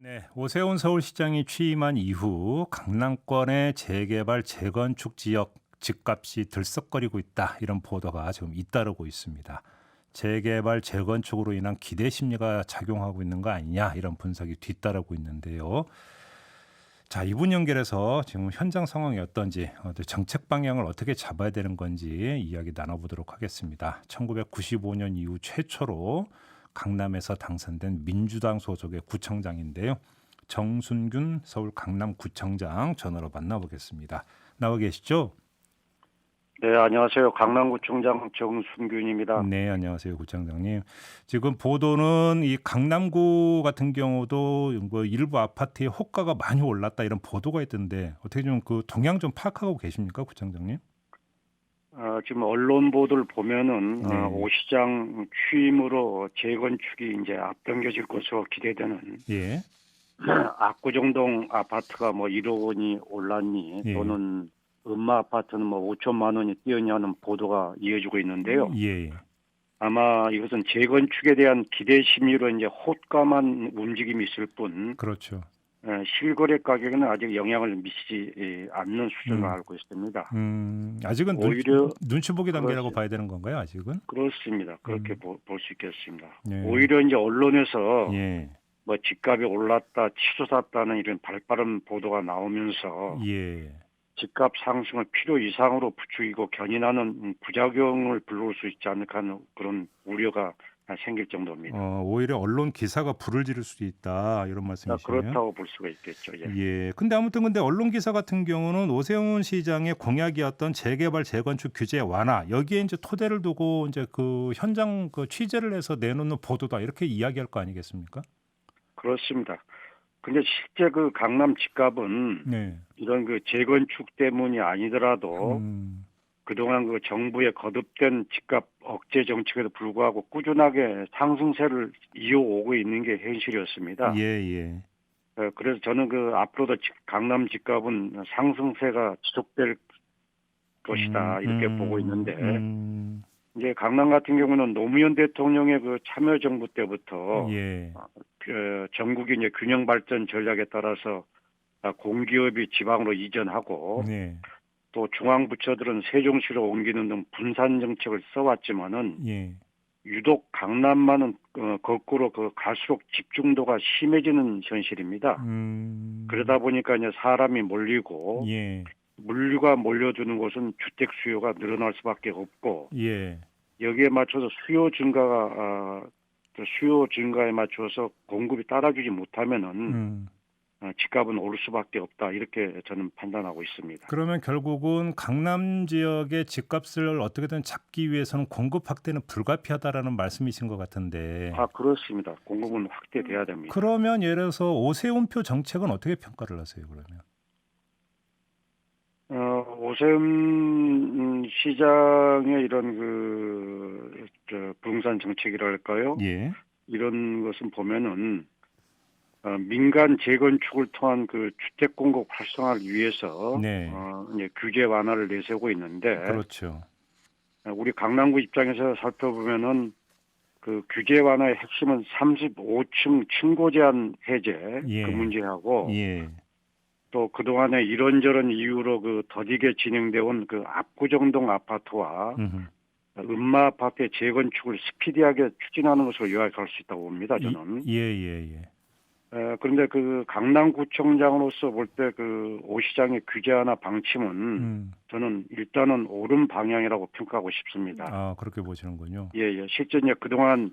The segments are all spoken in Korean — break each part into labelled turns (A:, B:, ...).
A: 네, 오세훈 서울시장이 취임한 이후 강남권의 재개발, 재건축 지역 집값이 들썩거리고 있다. 이런 보도가 지금 잇따르고 있습니다. 재개발, 재건축으로 인한 기대 심리가 작용하고 있는 거 아니냐 이런 분석이 뒤따르고 있는데요. 자, 이분 연결해서 지금 현장 상황이 어떤지, 또 정책 방향을 어떻게 잡아야 되는 건지 이야기 나눠보도록 하겠습니다. 1995년 이후 최초로 강남에서 당선된 민주당 소속의 구청장인데요. 정순균 서울 강남구청장 전화로 만나보겠습니다. 나와 계시죠?
B: 네, 안녕하세요. 강남구청장 정순균입니다.
A: 네, 안녕하세요, 구청장님. 지금 보도는 이 강남구 같은 경우도 뭐 일부 아파트의 호가가 많이 올랐다 이런 보도가 있던데 어떻게 좀 그 동향 좀 파악하고 계십니까, 구청장님?
B: 지금 언론 보도를 보면은
A: 네,
B: 오 시장 취임으로 재건축이 이제 앞당겨질 것으로 기대되는
A: 예,
B: 압구정동 아파트가 뭐 1억 원이 올랐니
A: 예,
B: 또는 음마 아파트는 뭐 5천만 원이 뛰었냐는 보도가 이어지고 있는데요.
A: 예.
B: 아마 이것은 재건축에 대한 기대 심리로 이제 호가만 움직임이 있을 뿐
A: 그렇죠.
B: 실거래 가격에는 아직 영향을 미치지 않는 수준으로
A: 음,
B: 알고 있습니다.
A: 아직은
B: 오히려
A: 눈치 보기 단계라고
B: 그렇습니다.
A: 봐야 되는 건가요, 아직은?
B: 그렇습니다. 그렇게
A: 음,
B: 볼 수 있겠습니다.
A: 예,
B: 오히려 이제 언론에서
A: 예,
B: 뭐 집값이 올랐다, 치솟았다는 이런 발빠른 보도가 나오면서
A: 예.
B: 집값 상승을 필요 이상으로 부추기고 견인하는 부작용을 불러올 수 있지 않을까 하는 그런 우려가 생길 정도입니다.
A: 오히려 언론 기사가 불을 지를 수도 있다 이런 말씀이시네요.
B: 그렇다고 볼 수가 있겠죠. 예.
A: 예. 근데 아무튼 근데 언론 기사 같은 경우는 오세훈 시장의 공약이었던 재개발 재건축 규제 완화 여기에 이제 토대를 두고 이제 그 현장 그 취재를 해서 내놓는 보도다 이렇게 이야기할 거 아니겠습니까?
B: 그렇습니다. 근데 실제 그 강남 집값은
A: 네.
B: 이런 그 재건축 때문이 아니더라도
A: 음.
B: 그동안 그 정부의 거듭된 집값 억제 정책에도 불구하고 꾸준하게 상승세를 이어오고 있는 게 현실이었습니다.
A: 예예.
B: 그래서 저는 그 앞으로도 강남 집값은 상승세가 지속될
A: 음.
B: 것이다 이렇게 보고
A: 음.
B: 있는데
A: 음.
B: 이제 강남 같은 경우는 노무현 대통령의 그 참여정부 때부터
A: 예.
B: 전국이 이제 균형 발전 전략에 따라서 공기업이 지방으로 이전하고
A: 네.
B: 또 중앙부처들은 세종시로 옮기는 등 분산 정책을 써왔지만은
A: 예.
B: 유독 강남만은 거꾸로 그 갈수록 집중도가 심해지는 현실입니다.
A: 음.
B: 그러다 보니까 이제 사람이 몰리고
A: 예.
B: 물류가 몰려드는 곳은 주택 수요가 늘어날 수밖에 없고
A: 예.
B: 여기에 맞춰서 수요 증가에 맞춰서 공급이 따라주지 못하면은
A: 음.
B: 집값은 오를 수밖에 없다 이렇게 저는 판단하고 있습니다.
A: 그러면 결국은 강남 지역의 집값을 어떻게든 잡기 위해서는 공급 확대는 불가피하다라는 말씀이신 것 같은데.
B: 그렇습니다. 공급은 확대돼야 됩니다.
A: 그러면 예를 들어서 오세훈표 정책은 어떻게 평가를 하세요, 그러면?
B: 오세훈 시장의 이런 부동산 정책이랄까요?
A: 예.
B: 이런 것은 보면은, 민간 재건축을 통한 그 주택 공급 활성화를 위해서,
A: 네.
B: 이제 규제 완화를 내세우고 있는데,
A: 그렇죠.
B: 우리 강남구 입장에서 살펴보면은 그 규제 완화의 핵심은 35층 층고 제한 해제 그
A: 예.
B: 문제하고
A: 예.
B: 또 그동안에 이런저런 이유로 그 더디게 진행돼 온 그 압구정동 아파트와
A: 음흠.
B: 음마 아파트의 재건축을 스피디하게 추진하는 것으로 요약할 수 있다고 봅니다, 저는.
A: 예예예.
B: 그런데 그 강남구청장으로서 볼 때 그 오 시장의 규제 하나 방침은
A: 음.
B: 저는 일단은 옳은 방향이라고 평가하고 싶습니다.
A: 아, 그렇게 보시는군요.
B: 예, 예. 실제 이제 그동안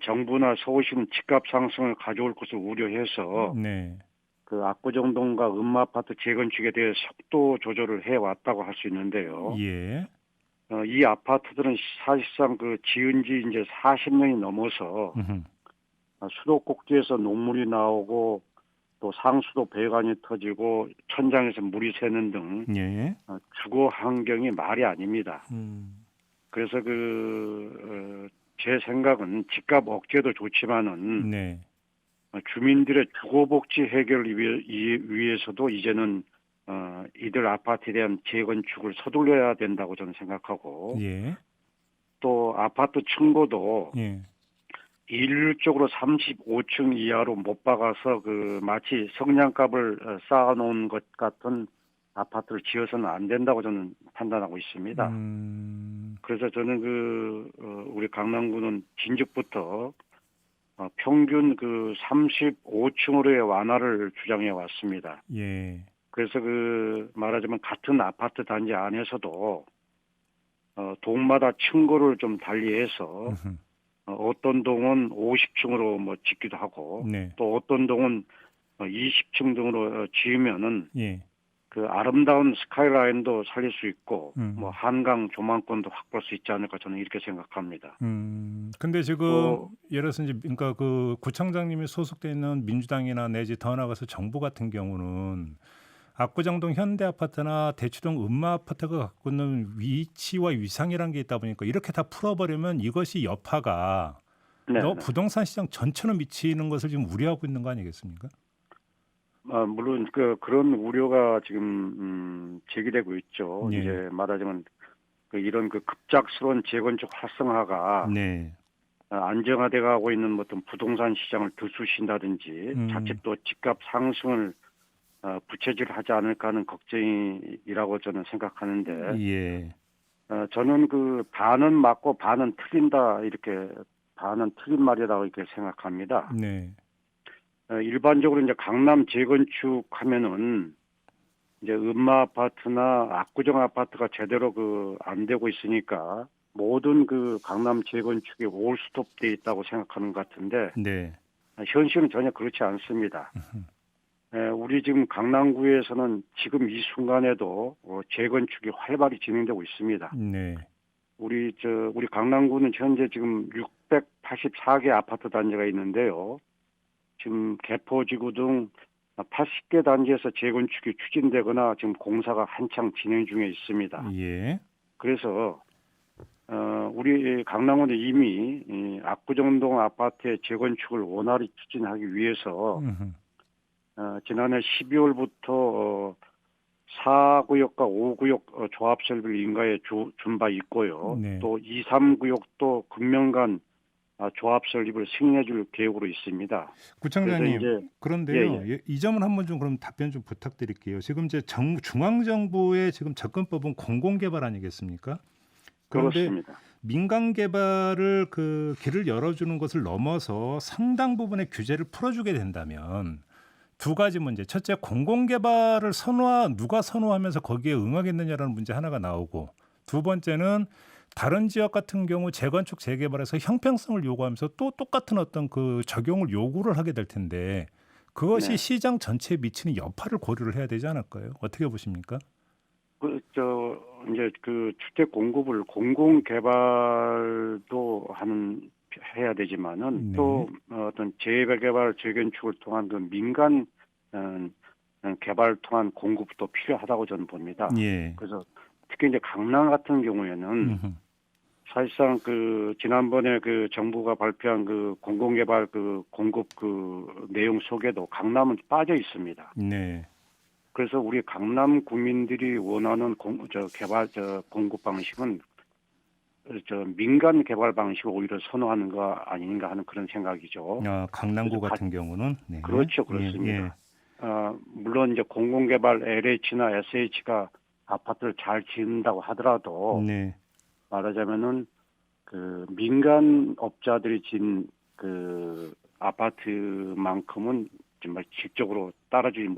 B: 정부나 서울시는 집값 상승을 가져올 것을 우려해서
A: 네.
B: 그 압구정동과 음마 아파트 재건축에 대해 속도 조절을 해왔다고 할 수 있는데요.
A: 예.
B: 이 아파트들은 사실상 그 지은 지 이제 40년이 넘어서
A: 음흠.
B: 수도꼭지에서 녹물이 나오고 또 상수도 배관이 터지고 천장에서 물이 새는 등
A: 예.
B: 주거 환경이 말이 아닙니다.
A: 음.
B: 그래서 제 생각은 집값 억제도 좋지만은
A: 네.
B: 주민들의 주거복지 해결을 위해서도 이제는 이들 아파트에 대한 재건축을 서둘러야 된다고 저는 생각하고
A: 예.
B: 또 아파트 층고도
A: 예.
B: 일률적으로 35층 이하로 못 박아서 마치 성냥갑을 쌓아놓은 것 같은 아파트를 지어서는 안 된다고 저는 판단하고 있습니다. 그래서 저는 우리 강남구는 진즉부터 평균 35층으로의 완화를 주장해 왔습니다.
A: 예.
B: 그래서 말하자면 같은 아파트 단지 안에서도 동마다 층고를 좀 달리해서
A: 음흠.
B: 어떤 동은 50층으로 뭐 짓기도 하고
A: 네.
B: 또 어떤 동은 20층 등으로 지으면은
A: 예.
B: 아름다운 스카이라인도 살릴 수 있고 뭐
A: 음.
B: 한강 조망권도 확보할 수 있지 않을까 저는 이렇게 생각합니다.
A: 근데 지금
B: 또
A: 예를 들어서 이제 그러니까 구청장님이 소속돼 있는 민주당이나 내지 더 나아가서 정부 같은 경우는 압구정동 현대아파트나 대치동 음마아파트가 갖고 있는 위치와 위상이라는 게 있다 보니까 이렇게 다 풀어버리면 이것이 여파가
B: 네네.
A: 부동산 시장 전체로 미치는 것을 지금 우려하고 있는 거 아니겠습니까?
B: 물론 그런 우려가 지금 제기되고 있죠.
A: 네.
B: 이제 말하자면 이런 급작스러운 재건축 활성화가
A: 네.
B: 안정화돼 가고 있는 어떤 부동산 시장을 들쑤신다든지 자칫 또 집값 상승을 부채질하지 않을까 하는 걱정이라고 저는 생각하는데
A: 예.
B: 저는 반은 맞고 반은 틀린다 이렇게 반은 틀린 말이라고 이렇게 생각합니다.
A: 네.
B: 일반적으로 이제 강남 재건축하면은 이제 음마 아파트나 압구정 아파트가 제대로 안 되고 있으니까 모든 강남 재건축이 올스톱돼 있다고 생각하는 것 같은데
A: 네.
B: 현실은 전혀 그렇지 않습니다. 우리 지금 강남구에서는 지금 이 순간에도 재건축이 활발히 진행되고 있습니다.
A: 네.
B: 우리 강남구는 현재 지금 684개 아파트 단지가 있는데요. 지금 개포지구 등 80개 단지에서 재건축이 추진되거나 지금 공사가 한창 진행 중에 있습니다.
A: 예.
B: 그래서 우리 강남구는 이미 이 압구정동 아파트의 재건축을 원활히 추진하기 위해서 지난해 12월부터 4구역과 5구역 조합설비를 인가에 준 바 있고요.
A: 네.
B: 또 2, 3구역도 금년간 조합 설립을 승인해 줄 계획으로 있습니다.
A: 구청장님,
B: 그래서 이제
A: 그런데요.
B: 예.
A: 이 점은 한번 좀 그럼 답변 좀 부탁드릴게요. 지금 이제 중앙정부의 지금 접근법은 공공개발 아니겠습니까? 그런데
B: 그렇습니다.
A: 민간 개발을 길을 열어주는 것을 넘어서 상당 부분의 규제를 풀어주게 된다면 두 가지 문제. 첫째, 공공개발을 누가 선호하면서 거기에 응하겠느냐라는 문제 하나가 나오고, 두 번째는 다른 지역 같은 경우 재건축 재개발에서 형평성을 요구하면서 또 똑같은 어떤 적용을 요구를 하게 될 텐데 그것이
B: 네.
A: 시장 전체에 미치는 여파를 고려를 해야 되지 않을까요? 어떻게 보십니까?
B: 이제 주택 공급을 공공 개발도 해야 되지만은
A: 네.
B: 또 어떤 재개발 재건축을 통한 민간 개발 통한 공급도 필요하다고 저는 봅니다.
A: 예.
B: 그래서 특히 이제 강남 같은 경우에는
A: 음흠.
B: 사실상 지난번에 정부가 발표한 공공개발 공급 내용 속에도 강남은 빠져 있습니다.
A: 네.
B: 그래서 우리 강남 구민들이 원하는 공급 방식은 민간 개발 방식을 오히려 선호하는 거 아닌가 하는 그런 생각이죠.
A: 강남구
B: 그래서
A: 같은 경우는 네.
B: 그렇죠,
A: 예,
B: 그렇습니다. 물론 이제 공공개발 LH나 SH가 아파트를 잘 짓는다고 하더라도
A: 네.
B: 말하자면은 민간 업자들이 짓는 아파트만큼은 정말 질적으로 따라주지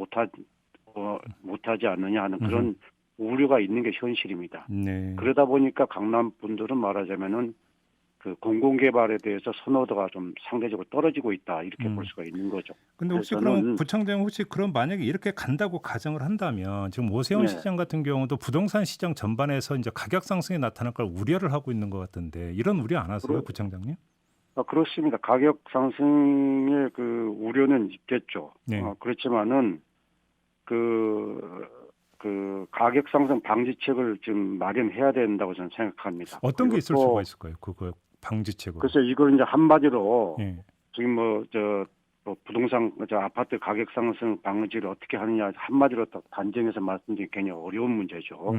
B: 못하지 않느냐 하는 그런 우려가 있는 게 현실입니다.
A: 네.
B: 그러다 보니까 강남 분들은 말하자면은 공공개발에 대해서 선호도가 좀 상대적으로 떨어지고 있다 이렇게 볼 수가 있는 거죠.
A: 근데 혹시
B: 그래서
A: 그럼
B: 저는
A: 구청장 혹시 그럼 만약에 이렇게 간다고 가정을 한다면 지금 오세훈
B: 네.
A: 시장 같은 경우도 부동산 시장 전반에서 이제 가격 상승이 나타날 걸 우려를 하고 있는 것 같은데 이런 우려 안 하세요, 구청장님?
B: 그렇습니다. 가격 상승의 우려는 있겠죠.
A: 네.
B: 그렇지만은 가격 상승 방지책을 좀 마련해야 된다고 저는 생각합니다.
A: 어떤 게
B: 그리고
A: 있을 수가 있을까요? 그거 방지책으로.
B: 글쎄 이걸 이제 한마디로
A: 예. 지금
B: 부동산 아파트 가격 상승 방지를 어떻게 하느냐 한마디로 딱 단정해서 말씀드리기 굉장히 어려운 문제죠.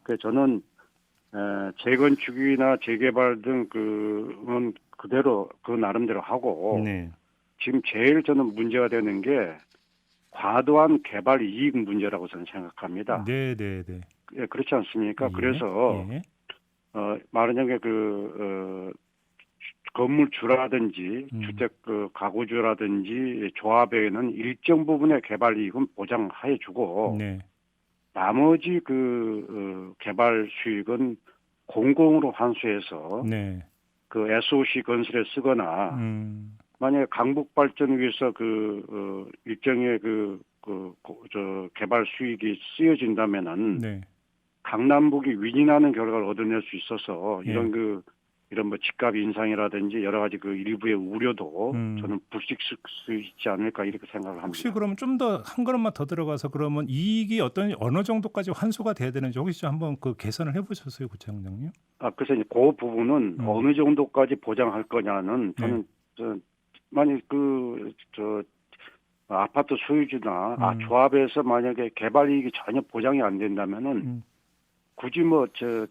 B: 그래서 저는 재건축이나 재개발 등 그건 그대로 그 나름대로 하고
A: 네.
B: 지금 제일 저는 문제가 되는 게 과도한 개발 이익 문제라고 저는 생각합니다.
A: 네, 네, 네.
B: 예, 그렇지 않습니까?
A: 예,
B: 그래서
A: 예.
B: 말하자면 건물주라든지
A: 음.
B: 주택 가구주라든지 조합에는 일정 부분의 개발 이익은 보장해주고
A: 네.
B: 나머지 개발 수익은 공공으로 환수해서
A: 네.
B: 그 SOC 건설에 쓰거나 만약에 강북 발전을 위해서 일정의 개발 수익이 쓰여진다면은
A: 네. 강남북이
B: 윈윈하는 결과를 얻어낼 수 있어서
A: 예.
B: 이런 뭐 집값 인상이라든지 여러 가지 그 일부의 우려도 저는 불식실 수 있지 않을까 이렇게 생각을
A: 혹시
B: 합니다.
A: 그러면 좀 더 한 걸음만 더 들어가서 그러면 이익이 어느 정도까지 환수가 돼야 되는지 혹시 좀 한번 그 계산을 해보셨어요, 구청장님?
B: 그래서 이제 그 부분은 어느 정도까지 보장할 거냐는 저는 만약 아파트 소유주나 조합에서 만약에 개발 이익이 전혀 보장이 안 된다면은 굳이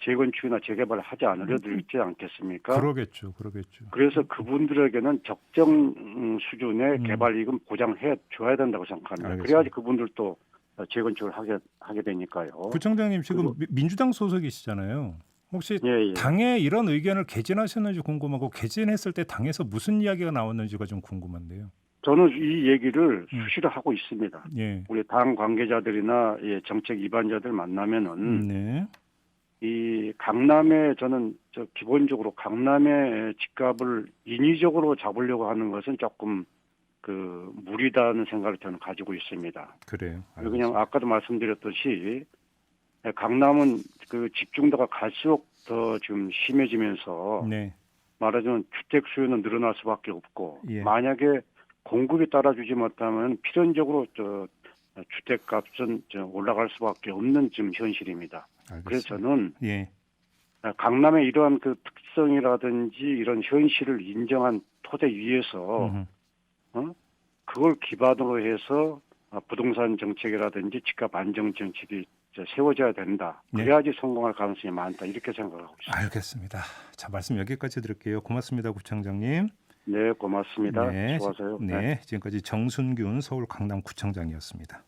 B: 재건축이나 재개발을 하지 않으려도 있지 않겠습니까?
A: 그러겠죠, 그러겠죠.
B: 그래서 그분들에게는 적정 수준의 개발 이익은 보장해 줘야 된다고 생각합니다.
A: 알겠습니다.
B: 그래야지 그분들도 재건축을 하게 되니까요.
A: 구청장님 지금 민주당 소속이시잖아요. 혹시
B: 예.
A: 당에 이런 의견을 개진하셨는지 궁금하고 개진했을 때 당에서 무슨 이야기가 나왔는지가 좀 궁금한데요.
B: 저는 이 얘기를 수시로 하고 있습니다.
A: 예.
B: 우리 당 관계자들이나 정책 위반자들 만나면은
A: 네.
B: 이 강남에 저는 기본적으로 강남의 집값을 인위적으로 잡으려고 하는 것은 조금 무리다는 생각을 저는 가지고 있습니다.
A: 그래요.
B: 그냥 아까도 말씀드렸듯이 강남은 그 집중도가 갈수록 더 지금 심해지면서
A: 네.
B: 말하자면 주택 수요는 늘어날 수밖에 없고
A: 예.
B: 만약에 공급이 따라주지 못하면 필연적으로 주택값은 올라갈 수밖에 없는 지금 현실입니다.
A: 알겠습니다.
B: 그래서 저는
A: 예.
B: 강남의 이러한 특성이라든지 이런 현실을 인정한 토대 위에서 그걸 기반으로 해서 부동산 정책이라든지 집값 안정 정책이 세워져야 된다. 그래야지 성공할 가능성이 많다. 이렇게 생각하고 있습니다.
A: 알겠습니다. 자, 말씀 여기까지 드릴게요. 고맙습니다, 구청장님.
B: 네, 고맙습니다.
A: 네,
B: 수고하세요.
A: 네, 지금까지 정순균 서울 강남구청장이었습니다.